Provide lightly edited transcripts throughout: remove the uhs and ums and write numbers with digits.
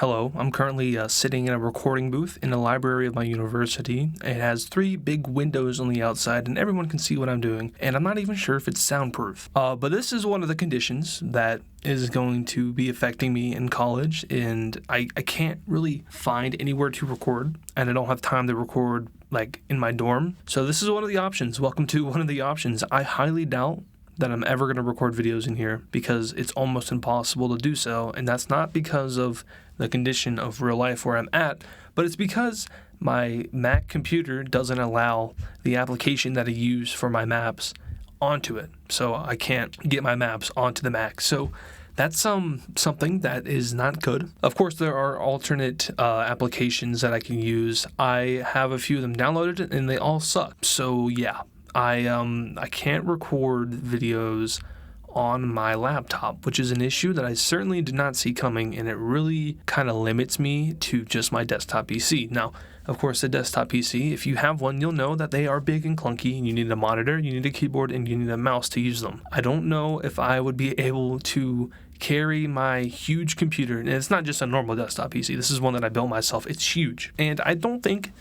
Hello, I'm currently sitting in a recording booth in the library of my university. It has 3 big windows on the outside and everyone can see what I'm doing, and I'm not even sure if it's soundproof. But this is one of the conditions that is going to be affecting me in college, and I can't really find anywhere to record, and I don't have time to record like in my dorm. So this is one of the options. Welcome to one of the options. I highly doubt that I'm ever going to record videos in here because it's almost impossible to do so, and that's not because of the condition of real life where I'm at, but it's because my Mac computer doesn't allow the application that I use for my maps onto it, so I can't get my maps onto the Mac. So that's something that is not good. Of course, there are alternate applications that I can use. I have a few of them downloaded, and they all suck. So yeah, I can't record videos on my laptop, which is an issue that I certainly did not see coming, and it really kind of limits me to just my desktop PC. Now, of course, the desktop PC, if you have one, you'll know that they are big and clunky, and you need a monitor, you need a keyboard, and you need a mouse to use them. I don't know if I would be able to carry my huge computer, and it's not just a normal desktop PC. This is one that I built myself. It's huge, and I don't think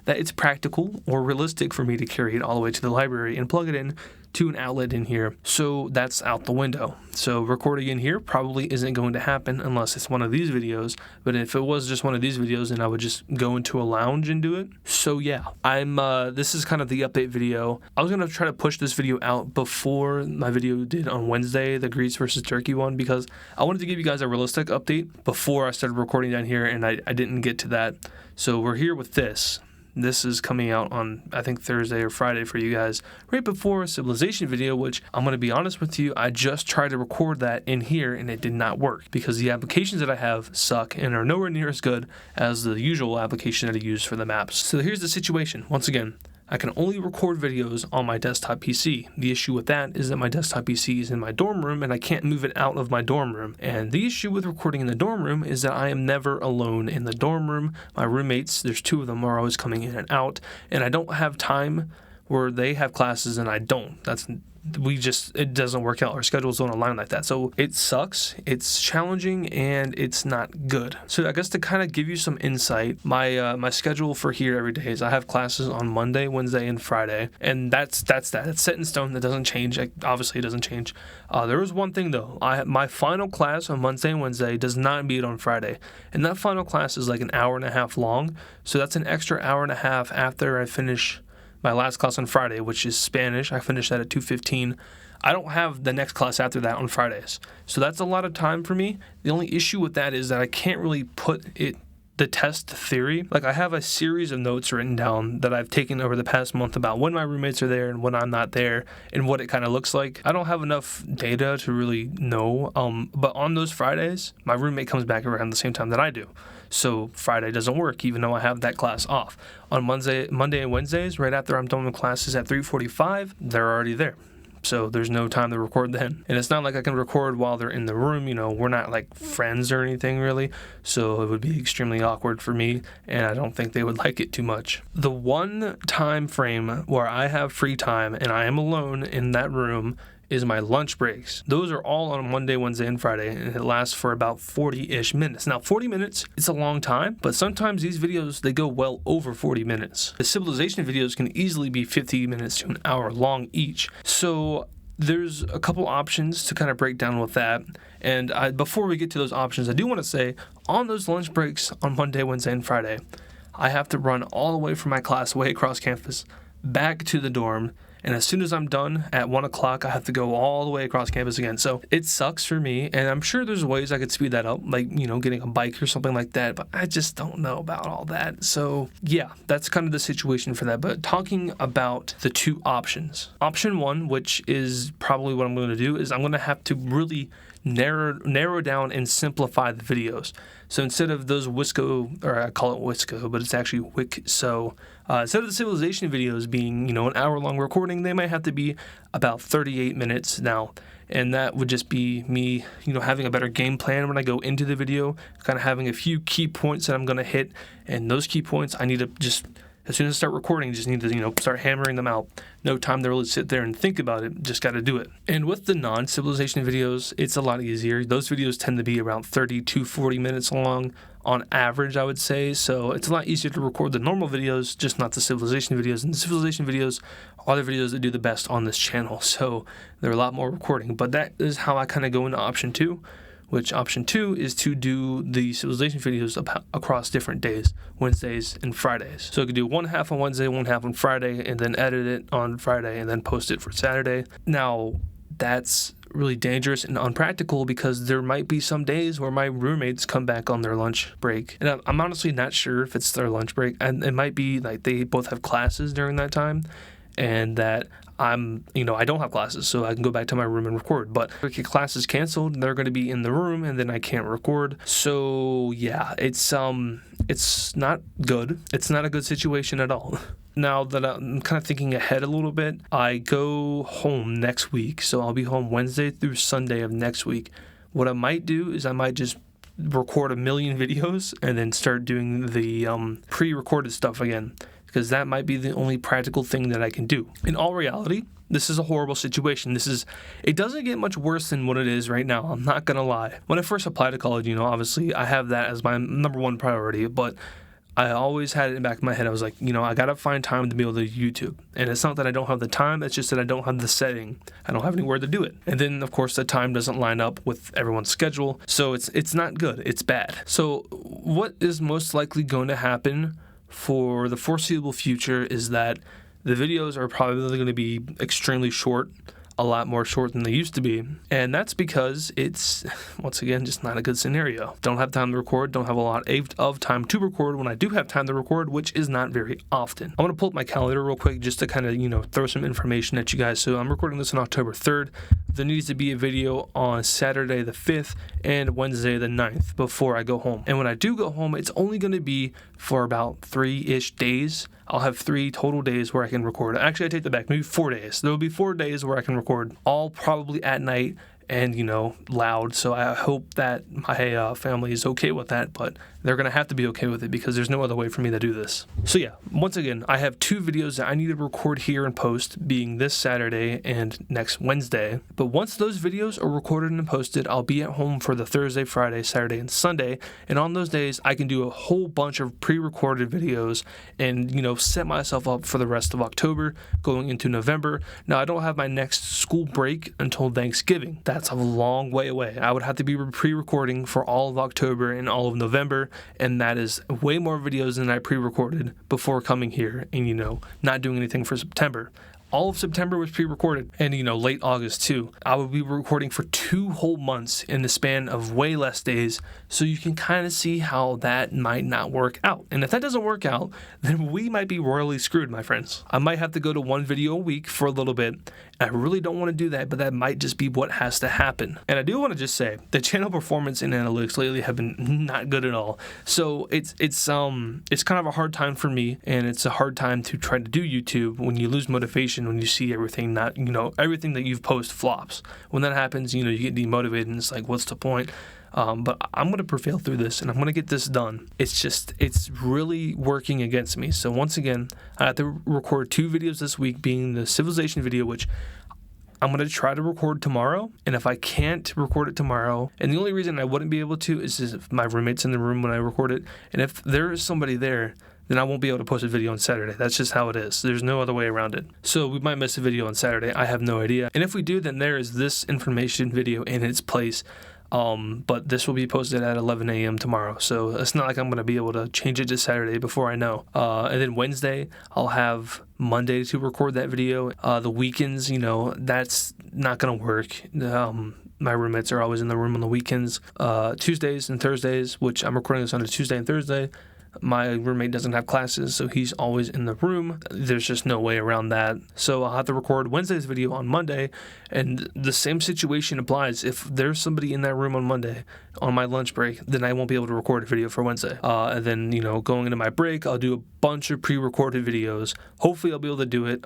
that it's practical or realistic for me to carry it all the way to the library and plug it in to an outlet in here. So that's out the window. So recording in here probably isn't going to happen unless it's one of these videos. But if it was just one of these videos, then I would just go into a lounge and do it. So yeah, this is kind of the update video. I was going to try to push this video out before my video did on Wednesday, the Greece versus Turkey one, because I wanted to give you guys a realistic update before I started recording down here, and I didn't get to that. So we're here with this. This is coming out on, I think, Thursday or Friday for you guys, right before a Civilization video, which I'm going to be honest with you, I just tried to record that in here and it did not work because the applications that I have suck and are nowhere near as good as the usual application that I use for the maps. So here's the situation. Once again, I can only record videos on my desktop PC. The issue with that is that my desktop PC is in my dorm room and I can't move it out of my dorm room. And the issue with recording in the dorm room is that I am never alone in the dorm room. My roommates, there's 2 of them, are always coming in and out, and I don't have time where they have classes and I don't. It doesn't work out. Our schedules don't align like that. So it sucks, it's challenging, and it's not good. So I guess to kind of give you some insight, my schedule for here every day is I have classes on Monday, Wednesday, and Friday, and that's that. It's set in stone. That doesn't change. Obviously, it doesn't change. There was one thing though. My final class on Monday and Wednesday does not meet on Friday, and that final class is like an hour and a half long. So that's an extra hour and a half after I finish my last class on Friday, which is Spanish. I finished that at 2:15. I don't have the next class after that on Fridays. So that's a lot of time for me. The only issue with that is that I can't really put the test theory. Like, I have a series of notes written down that I've taken over the past month about when my roommates are there and when I'm not there and what it kind of looks like. I don't have enough data to really know. But on those Fridays, my roommate comes back around the same time that I do. So Friday doesn't work, even though I have that class off. On Monday and Wednesdays, right after I'm done with classes at 3:45, they're already there. So there's no time to record then. And it's not like I can record while they're in the room. You know, we're not like friends or anything really. So it would be extremely awkward for me, and I don't think they would like it too much. The one time frame where I have free time and I am alone in that room is my lunch breaks. Those are all on Monday, Wednesday, and Friday, and it lasts for about 40-ish minutes. Now, 40 minutes, it's a long time, but sometimes these videos, they go well over 40 minutes. The Civilization videos can easily be 50 minutes to an hour long each. So there's a couple options to kind of break down with that. And before we get to those options, I do want to say, on those lunch breaks on Monday, Wednesday, and Friday, I have to run all the way from my class way across campus back to the dorm. And as soon as I'm done at 1 o'clock, I have to go all the way across campus again. So it sucks for me, and I'm sure there's ways I could speed that up, like, getting a bike or something like that, but I just don't know about all that. So yeah, that's kind of the situation for that. But talking about the 2 options. Option 1, which is probably what I'm going to do, is I'm going to have to really narrow down and simplify the videos. So instead of those Wisco, or I call it Wisco, but it's actually Wikso, instead of the Civilization videos being, an hour-long recording, they might have to be about 38 minutes now. And that would just be me, having a better game plan when I go into the video, kind of having a few key points that I'm going to hit. And those key points, I need to just As soon as I start recording, you just need to, start hammering them out. No time to really sit there and think about it. Just got to do it. And with the non-civilization videos, it's a lot easier. Those videos tend to be around 30 to 40 minutes long on average, I would say. So it's a lot easier to record the normal videos, just not the civilization videos. And the civilization videos are the videos that do the best on this channel. So they're a lot more recording. But that is how I kind of go into option 2. Which option 2 is to do the civilization videos across different days, Wednesdays and Fridays. So I could do one half on Wednesday, one half on Friday, and then edit it on Friday and then post it for Saturday. Now, that's really dangerous and unpractical because there might be some days where my roommates come back on their lunch break. And I'm honestly not sure if it's their lunch break. And it might be like they both have classes during that time and that I don't have classes, so I can go back to my room and record. But if class is canceled, they're going to be in the room, and then I can't record. So yeah, it's not good. It's not a good situation at all. Now that I'm kind of thinking ahead a little bit, I go home next week, so I'll be home Wednesday through Sunday of next week. What I might do is I might just record a million videos and then start doing the pre-recorded stuff again, because that might be the only practical thing that I can do. In all reality, this is a horrible situation. It doesn't get much worse than what it is right now. I'm not gonna lie. When I first applied to college, obviously I have that as my number one priority, but I always had it in the back of my head. I was like, I gotta find time to be able to YouTube. And it's not that I don't have the time, it's just that I don't have the setting. I don't have anywhere to do it. And then, of course, the time doesn't line up with everyone's schedule. So it's not good. It's bad. So what is most likely going to happen for the foreseeable future is that the videos are probably going to be extremely short, a lot more short than they used to be. And that's because it's, once again, just not a good scenario. Don't have time to record, don't have a lot of time to record when I do have time to record, which is not very often. I'm going to pull up my calendar real quick just to kind of, throw some information at you guys. So I'm recording this on October 3rd. There needs to be a video on Saturday the 5th and Wednesday the 9th before I go home. And when I do go home, it's only going to be for about 3-ish days. I'll have 3 total days where I can record. Actually, I take that back. Maybe 4 days. There will be 4 days where I can record, all probably at night and, loud. So I hope that my family is okay with that, but they're going to have to be okay with it because there's no other way for me to do this. So yeah, once again, I have 2 videos that I need to record here and post, being this Saturday and next Wednesday. But once those videos are recorded and posted, I'll be at home for the Thursday, Friday, Saturday, and Sunday. And on those days, I can do a whole bunch of pre-recorded videos and, set myself up for the rest of October, going into November. Now, I don't have my next school break until Thanksgiving. That's a long way away. I would have to be pre-recording for all of October and all of November, and that is way more videos than I pre-recorded before coming here and, not doing anything for September. All of September was pre-recorded, and late August too. I would be recording for 2 whole months in the span of way less days, so you can kind of see how that might not work out. And if that doesn't work out, then we might be royally screwed, my friends. I might have to go to 1 video a week for a little bit. I really don't want to do that, but that might just be what has to happen. And I do want to just say, the channel performance and analytics lately have been not good at all. So it's kind of a hard time for me, and it's a hard time to try to do YouTube when you lose motivation, when you see everything everything that you've posted flops. When that happens, you get demotivated, and it's like, what's the point? But I'm going to prevail through this, and I'm going to get this done. It's really working against me. So once again, I have to record 2 videos this week, being the civilization video, which I'm going to try to record tomorrow. And if I can't record it tomorrow, and the only reason I wouldn't be able to is if my roommate's in the room when I record it. And if there is somebody there, then I won't be able to post a video on Saturday. That's just how it is. There's no other way around it. So we might miss a video on Saturday. I have no idea. And if we do, then there is this information video in its place. But this will be posted at 11 a.m. tomorrow. So it's not like I'm going to be able to change it to Saturday before I know. And then Wednesday, I'll have Monday to record that video. The weekends, that's not going to work. My roommates are always in the room on the weekends. Tuesdays and Thursdays, which I'm recording this on a Tuesday and Thursday. My roommate doesn't have classes, so he's always in the room. There's just no way around that. So I'll have to record Wednesday's video on Monday, and the same situation applies. If there's somebody in that room on Monday on my lunch break, then I won't be able to record a video for Wednesday. And then, going into my break, I'll do a bunch of pre-recorded videos. Hopefully I'll be able to do it.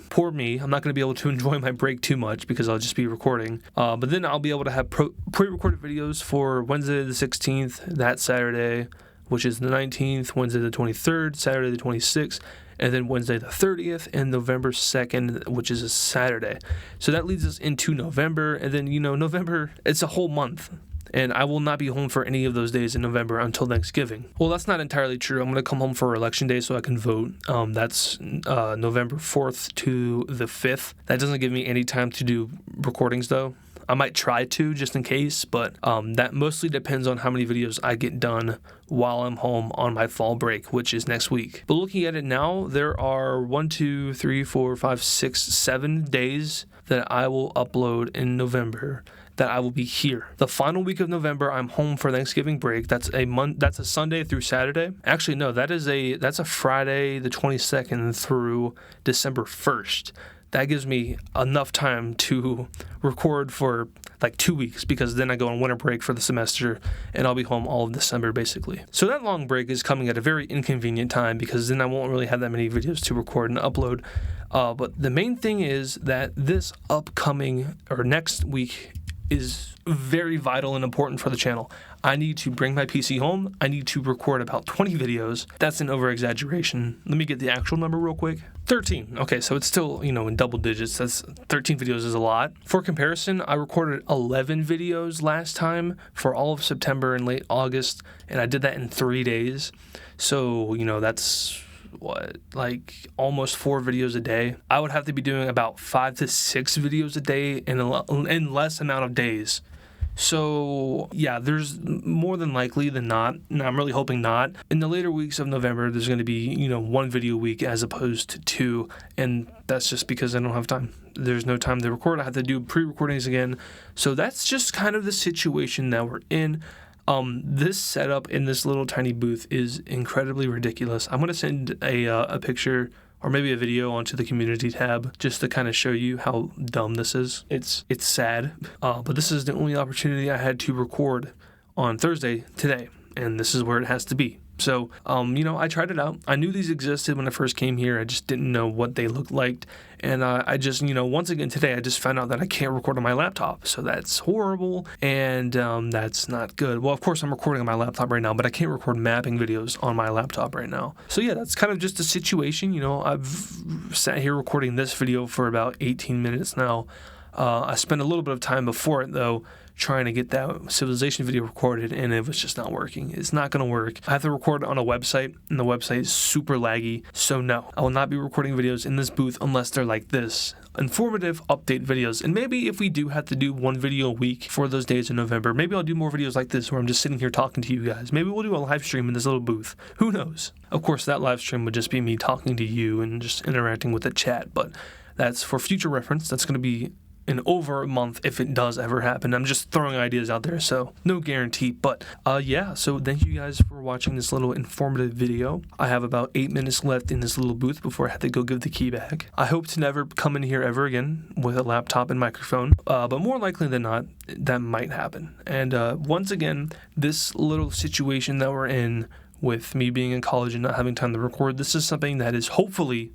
Poor me, I'm not going to be able to enjoy my break too much because I'll just be recording. But then I'll be able to have pre-recorded videos for Wednesday the 16th, that Saturday, which is the 19th, Wednesday the 23rd, Saturday the 26th, and then Wednesday the 30th, and November 2nd, which is a Saturday. So that leads us into November, and then, November, it's a whole month. And I will not be home for any of those days in November until Thanksgiving. Well, that's not entirely true. I'm going to come home for Election Day so I can vote. That's November 4th to the 5th. That doesn't give me any time to do recordings, though. I might try to just in case, but that mostly depends on how many videos I get done while I'm home on my fall break, which is next week. But looking at it now, there are 7 days that I will upload in November that I will be here. The final week of November, I'm home for Thanksgiving break. That's a Sunday through Saturday. Actually, no, that's a Friday the 22nd through December 1st. That gives me enough time to record for like 2 weeks, because then I go on winter break for the semester and I'll be home all of December basically. So that long break is coming at a very inconvenient time, because then I won't really have that many videos to record and upload. But the main thing is that this upcoming or next week is very vital and important for the channel. I need to bring my PC home. I need to record about 20 videos. That's an over-exaggeration. Let me get the actual number real quick. 13. Okay, so it's still, in double digits. That's 13 videos is a lot. For comparison, I recorded 11 videos last time for all of September and late August, and I did that in 3 days. So, that's like almost 4 videos a day. I would have to be doing about 5 to 6 videos a day in less amount of days. So yeah, there's more than likely than not, and I'm really hoping not, in the later weeks of November, there's going to be, 1 video a week as opposed to 2, and that's just because I don't have time. There's no time to record. I have to do pre-recordings again. So that's just kind of the situation that we're in. This setup in this little tiny booth is incredibly ridiculous. I'm going to send a picture or maybe a video onto the community tab just to kind of show you how dumb this is. It's sad, but this is the only opportunity I had to record on Thursday today, and this is where it has to be. So, I tried it out. I knew these existed when I first came here. I just didn't know what they looked like. And I just, once again today, I just found out that I can't record on my laptop. So that's horrible, and that's not good. Well, of course, I'm recording on my laptop right now, but I can't record mapping videos on my laptop right now. So yeah, that's kind of just the situation. I've sat here recording this video for about 18 minutes now. I spent a little bit of time before it, though, trying to get that Civilization video recorded, and it was just not working. It's not going to work. I have to record it on a website, and the website is super laggy. So no, I will not be recording videos in this booth unless they're like this, informative update videos. And maybe if we do have to do 1 video a week for those days in November, maybe I'll do more videos like this where I'm just sitting here talking to you guys. Maybe we'll do a live stream in this little booth. Who knows? Of course, that live stream would just be me talking to you and just interacting with the chat, but that's for future reference. That's going to be in over a month if it does ever happen. I'm just throwing ideas out there, so no guarantee. But yeah, so thank you guys for watching this little informative video. I have about 8 minutes left in this little booth before I have to go give the key back. I hope to never come in here ever again with a laptop and microphone, but more likely than not, that might happen. And once again, this little situation that we're in with me being in college and not having time to record, this is something that is hopefully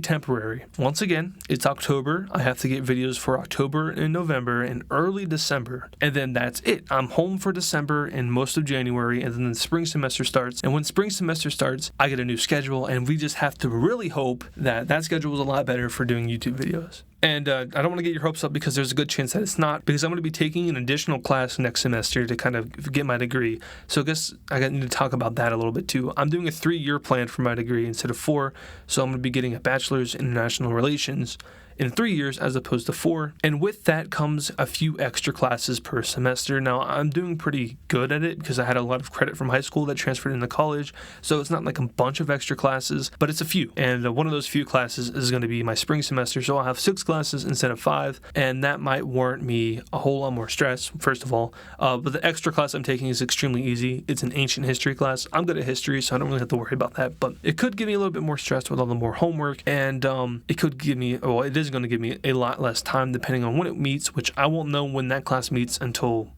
temporary. Once again, it's October. I have to get videos for October and November and early December. And then that's it. I'm home for December and most of January, and then the spring semester starts. And when spring semester starts, I get a new schedule, and we just have to really hope that schedule is a lot better for doing YouTube videos. And I don't want to get your hopes up, because there's a good chance that it's not, because I'm going to be taking an additional class next semester to kind of get my degree. So I guess I need to talk about that a little bit too. I'm doing a 3-year plan for my degree instead of 4, so I'm going to be getting a bachelor's in international relations in 3 years as opposed to 4. And with that comes a few extra classes per semester. Now, I'm doing pretty good at it because I had a lot of credit from high school that transferred into college. So it's not like a bunch of extra classes, but it's a few. And one of those few classes is going to be my spring semester. So I'll have 6 classes instead of 5. And that might warrant me a whole lot more stress, first of all. But the extra class I'm taking is extremely easy. It's an ancient history class. I'm good at history, so I don't really have to worry about that. But it could give me a little bit more stress with all the more homework. And it could give me, well, it is going to give me a lot less time depending on when it meets, which I won't know when that class meets until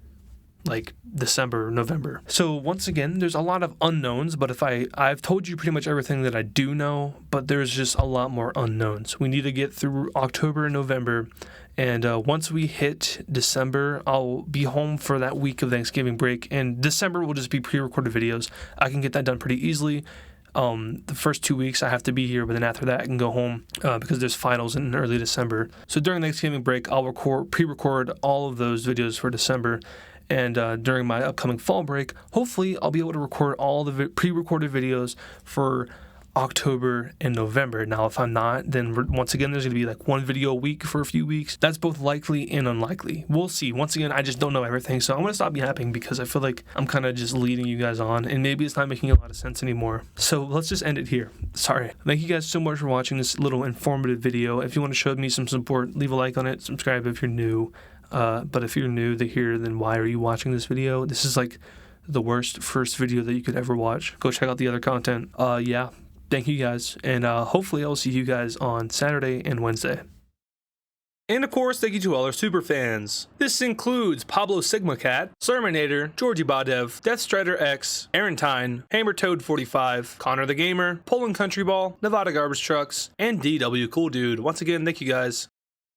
like December, November. So once again, there's a lot of unknowns, but if I've told you pretty much everything that I do know, but there's just a lot more unknowns. We need to get through October and November, and once we hit December, I'll be home for that week of Thanksgiving break, and December will just be pre-recorded videos. I can get that done pretty easily. The first 2 weeks I have to be here, but then after that I can go home because there's finals in early December. So during Thanksgiving break, I'll pre-record all of those videos for December. And during my upcoming fall break, hopefully I'll be able to record all the pre-recorded videos for October and November. Now, if I'm not, then once again, there's going to be like one video a week for a few weeks. That's both likely and unlikely. We'll see. Once again, I just don't know everything, so I'm going to stop yapping because I feel like I'm kind of just leading you guys on, and maybe it's not making a lot of sense anymore. So let's just end it here. Sorry. Thank you guys so much for watching this little informative video. If you want to show me some support, leave a like on it, subscribe if you're new. But if you're new to here, then why are you watching this video? This is like the worst first video that you could ever watch. Go check out the other content. Yeah. Thank you guys, and hopefully I'll see you guys on Saturday and Wednesday. And of course, thank you to all our super fans. This includes Pablo Sigma Cat, Sermonator, Georgie Badev, Deathstrider X, Aaron Tyne, HammerToad45, Connor the Gamer, Poland Country Ball, Nevada Garbage Trucks, and DW Cool Dude. Once again, thank you guys.